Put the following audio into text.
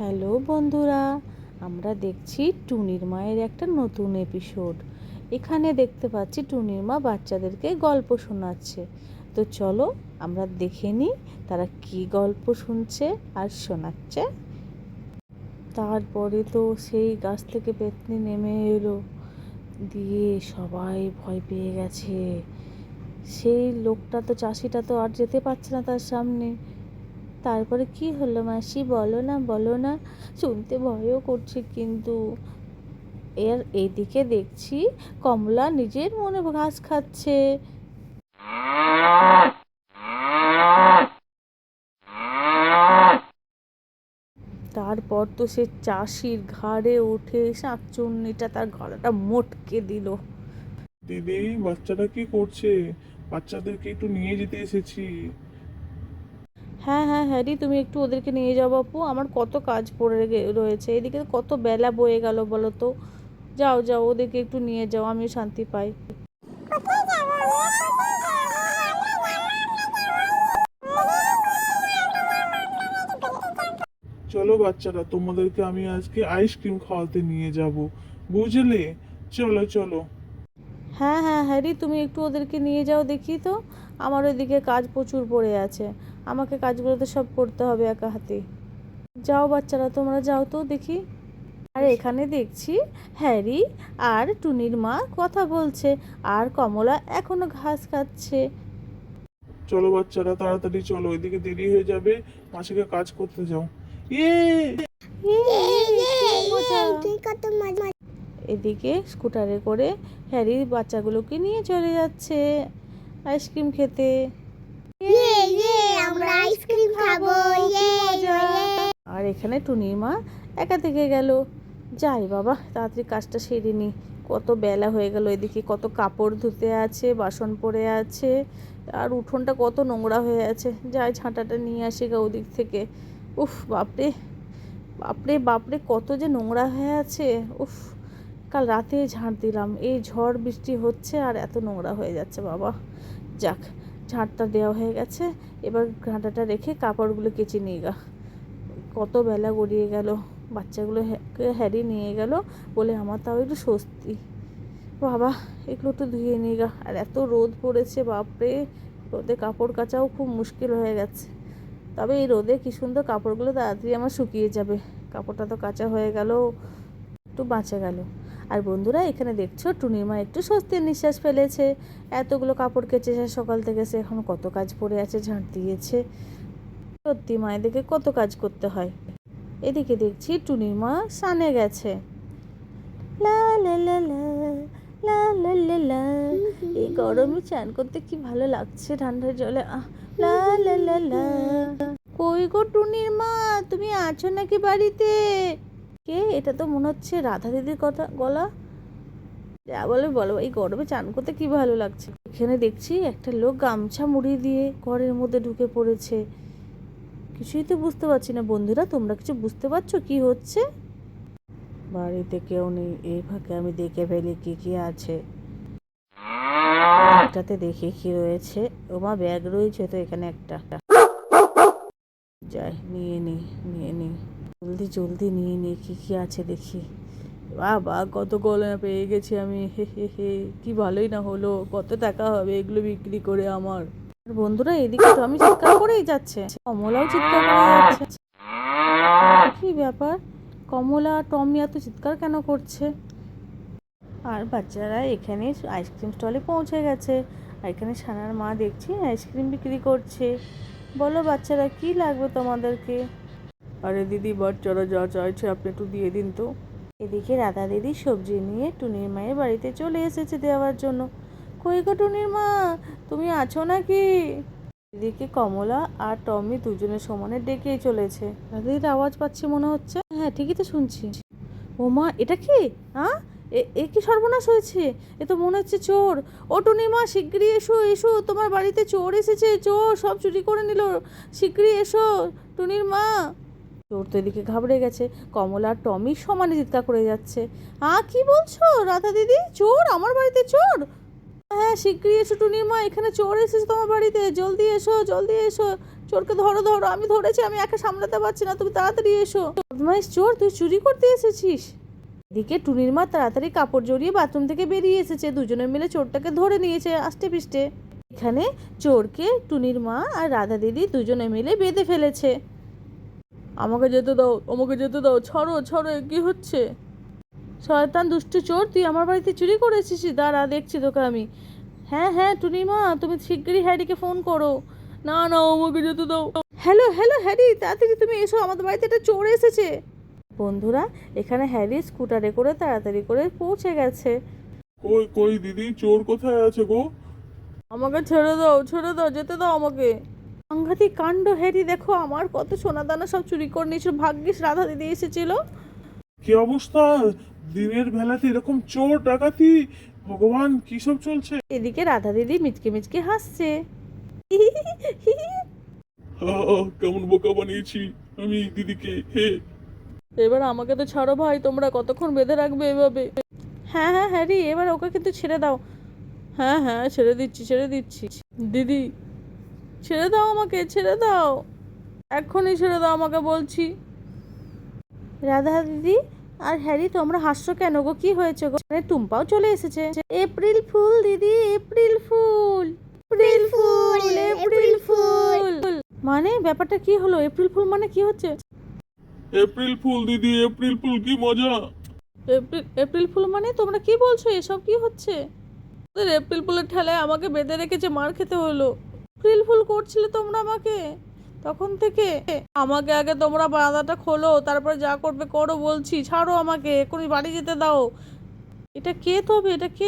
Hello বন্ধুরা, আমরা দেখছি টুনির মায়ের একটা নতুন এপিসোড। এখানে দেখতে পাচ্ছি টুনির মা বাচ্চাদেরকে গল্প শোনাচ্ছে। তো চলো আমরা দেখে নিই তারা কি গল্প শুনছে আর শোনাচ্ছে। তারপরে তো সেই গাছ থেকে পেত্নী নেমে এলো, দিয়ে সবাই ভয় পেয়ে গেছে। সেই লোকটা তো চাষিটা তো আর যেতে পারছে না তার সামনে। তারপরে কি হলো মাসি, বলো না বলো না, শুনতে ভয়ও করছে। কিন্তু এইদিকে দেখছি কমলা নিজের মনে ঘাস খাচ্ছে। তারপর তো সে চাষির ঘাড়ে উঠে শাঁকচুন্নিটা তার গলাটা মোটকে দিল। দিদি, বাচ্চাটা কি করছে? বাচ্চাদেরকে একটু নিয়ে যেতে এসেছি। হ্যাঁ হ্যাঁ হ্যারি, তুমি একটু ওদেরকে নিয়ে যাও বাপু, আমার কত কাজ পড়ে রয়েছে। এদিকে কত বেলা বয়ে গেল বলো তো। যাও যাও, ওদেরকে একটু নিয়ে যাও, আমিও শান্তি পাই। চলো বাচ্চারা, তোমাদেরকে আমি আজকে আইসক্রিম খাওয়াতে নিয়ে যাব, বুঝলে? চলো চলো। হ্যাঁ হ্যাঁ হ্যারি, তুমি একটু ওদেরকে নিয়ে যাও দেখি তো। আমার ওইদিকে কাজ প্রচুর পড়ে আছে, আমাকে কাজগুলো তো সব করতে হবে একা হাতে। যাও বাচ্চারা, তোমরা যাও তো দেখি। আর এখানে দেখছি হ্যারি আর টুনির মা কথা বলছে, আর কমলা এখনো ঘাস খাচ্ছে। চলো বাচ্চারা, তাড়াতাড়ি চলো, এদিকে দেরি হয়ে যাবে। মাসিকে কাজ করতে যাও। ইয়ে! এদিকে স্কুটারে করে হ্যারি বাচ্চাগুলোকে নিয়ে চলে যাচ্ছে আইসক্রিম খেতে। আমরা আইসক্রিম খাবো। আর এখানে টুনির মা একা থেকে গেল। যাই বাবা, তাড়াতাড়ি কাজটা সেরে নি, কত বেলা হয়ে গেল। এদিকে কত কাপড় ধুতে আছে, বাসন পড়ে আছে, আর উঠোনটা কত নোংরা হয়ে আছে। যাই ঝাঁটাটা নিয়ে আসি গা ওদিক থেকে। উফ বাপরে বাপরে বাপরে, কত যে নোংরা হয়ে আছে। উফ, কাল রাতে ঝাঁট দিলাম, এই ঝড় বৃষ্টি হচ্ছে আর এত নোংরা হয়ে যাচ্ছে বাবা। যাক, ঝাঁটটা দেওয়া হয়ে গেছে, এবার ঘাঁটাটা রেখে কাপড়গুলো কেচে নিয়ে গা। কত বেলা গড়িয়ে গেল, বাচ্চাগুলো হ্যারি নিয়ে গেল বলে আমার তাও একটু স্বস্তি। বাবা, এগুলো একটু ধুয়ে নিয়ে গা। আর এত রোদ পড়েছে বাপরে, রোদে কাপড় কাচাও খুব মুশকিল হয়ে গেছে। তবে এই রোদে কি সুন্দর কাপড়গুলো তাড়াতাড়ি আমার শুকিয়ে যাবে। কাপড়টা তো কাচা হয়ে গেল, একটু বাঁচা গেল। আর বন্ধুরা, এখানে দেখছো টুনির মা একটু স্বস্তির নিঃশ্বাস ফেলেছে। এতগুলো কাপড় কেচেছে সকাল থেকে, সে এখন কত কাজ পড়ে আছে, ঝাঁট দিয়েছে। সত্যি মায়েদেরকে কত কাজ করতে হয়। এদিকে দেখছি টুনির মা স্নানে গেছে। লা লা লা লা, লা লা লা লা। এই গরমে চান করতে কি ভালো লাগছে ঠান্ডার জলে। লা লা লা লা। কই গো টুনির মা, তুমি আছো নাকি বাড়িতে? কে এটা? তো মনে হচ্ছে রাধা দিদির কথা গলা। যা বলে বলো, এই গরমে চান করতে কি ভালো লাগছে। এখানে দেখছি একটা লোক গামছা মুড়ি দিয়ে ঘরের মধ্যে ঢুকে পড়েছে। কিছুই তো বুঝতে পারছি না। বন্ধুরা, তোমরা কিছু বুঝতে পারছো কি হচ্ছে? বাড়িতে কেউ নেই, এই ফাঁকে আমি দেখে ফেলি কি কি আছে। এটাতে দেখি কি রয়েছে। ওমা, ব্যাগ রয়েছে তো এখানে একটা। যাই নিয়ে নি, নিয়ে নি, জলদি জলদি নিয়ে নি, কি কি আছে দেখি। বাবা, কত গয়না পেয়ে গেছি আমি, হে হে হে, কি ভালোই না হলো। কত টাকা হবে এগুলো বিক্রি করে আমার। বন্ধুরা, এদিকে তো আমি চিৎকার করেই যাচ্ছে, কমলাও চিৎকার করে যাচ্ছে। কি ব্যাপার, কমলা আর টমি এত চিৎকার কেন করছে? আর বাচ্চারা এখানে আইসক্রিম স্টলে পৌঁছে গেছে। আর এখানে সানার মা দেখছি আইসক্রিম বিক্রি করছে। বলো বাচ্চারা, কি লাগবে তোমাদেরকে? আরে দিদি, বাচ্চারা যা চাইছে আপনি একটু দিয়ে দিন তো। এদিকে রাধা দিদি সবজি নিয়ে টুনির মায়ের বাড়িতে চলে এসেছে দেওয়ার জন্য। কই গো টুনির মা, তুমি আছো নাকি? এদিকে কমলা আর টমি দুজনের সমানে ডেকেই চলেছে। রাধা দিদির আওয়াজ পাচ্ছি মনে হচ্ছে। হ্যাঁ, ঠিকই তো শুনছি। ও মা, এটা কি? হ্যাঁ, এ কি সর্বনাশ হয়েছে? এ তো মনে হচ্ছে চোর। ও টুনি মা, শিগগিরই এসো এসো, তোমার বাড়িতে চোর এসেছে, চোর সব চুরি করে নিল, শিগগিরই এসো টুনির মা। চোর তো এদিকে ঘাবড়ে গেছে, কমলা আর টমি সমানে চিৎকার করে যাচ্ছে। কি বলছো রাধা দিদি, চোর? আমার বাড়িতে চোর? হ্যাঁ শিগগিরই এসো টুনির মা, এখানে চোর এসেছে তোমার বাড়িতে, জলদি এসো জলদি এসো। চোরকে ধরো ধরো, আমি ধরেছি, আমি একা সামলাতে পারছি না, তুমি তাড়াতাড়ি এসো। বদমাইশ চোর, তুই চুরি করতে এসেছিস। এদিকে টুনির মা তাড়াতাড়ি কাপড় জড়িয়ে বাথরুম থেকে বেরিয়ে এসেছে, দুজনে মিলে চোরটাকে ধরে নিয়েছে আষ্টে পিষ্টে। এখানে চোরকে টুনির মা আর রাধা দিদি দুজনে মিলে বেঁধে ফেলেছে। আমাকে যেতে দাও, আমাকে যেতে দাও, ছাড়ো ছাড়ো, কি হচ্ছে? শয়তান দুষ্টু চোর, তুই আমার বাড়িতে চুরি করেছিস? দাঁড়া দেখছি তোকে আমি। হ্যাঁ হ্যাঁ টুনি মা, তুমি শিগগিরই হ্যারিকে ফোন করো। না না, আমাকে যেতে দাও। হ্যালো হ্যালো হ্যারি, তাড়াতাড়ি তুমি এসো, আমাদের বাড়িতে একটা চোর এসেছে। বন্ধুরা, এখানে হ্যারি স্কুটারে করে তাড়াতাড়ি করে পৌঁছে গেছে। কই কই দিদি, চোর কোথায় আছে গো? আমাকে ছেড়ে দাও, ছেড়ে দাও, যেতে দাও আমাকে। সাংঘাতিক কাণ্ড হ্যারি, দেখো আমার কত সোনা দানা সব চুরি করে নিয়েছিল, ভাগ্যিস রাধা দিদি এসেছিল। কি অবস্থা, দিনের বেলাতে এরকম চোর ডাকাতি, ভগবান কি সব চলছে? এদিকে রাধা দিদি মিচকে মিচকে হাসছে। কেমন বোকা বানিয়েছি আমি দিদিকে, হে। এবার আমাকে তো ছাড়ো ভাই, তোমরা কতক্ষণ বেঁধে রাখবে এভাবে? হ্যাঁ হ্যাঁ হ্যারি, এবার ওকে কিন্তু ছেড়ে দাও। হ্যাঁ হ্যাঁ ছেড়ে দিচ্ছি ছেড়ে দিচ্ছি। দিদি ছেড়ে দাও আমাকে, ছেড়ে দাও, এক্ষুনি ছেড়ে দাও আমাকে বলছি। রাধা দিদি আর হ্যারি, তোমরা হাসছো কেন গো? কি হয়েছে গো? টুম্পাও চলে এসেছে। এপ্রিল ফুল দিদি, April fool, April fool, April fool. মানে ব্যাপারটা কি হলো? এপ্রিল ফুল মানে কি হচ্ছে? এপ্রিল ফুল দিদি, এপ্রিল ফুল, কি মজা। এপ্রিল এপ্রিল ফুল মানে তোমরা কি বলছো? এসব কি হচ্ছে? ওদের এপ্রিল ফুলের ঠেলায় আমাকে বেঁধে রেখেছে, মার খেতে হলো। এপ্রিল ফুল করছিলে তোমরা আমাকে তখন থেকে? আমাকে আগে তোমরা বাঁধাটা খোলো, তারপরে যা করবে করো বলছি। ছাড়ো আমাকে, এখনই বাড়ি যেতে দাও। এটা কে তবে, এটা কে?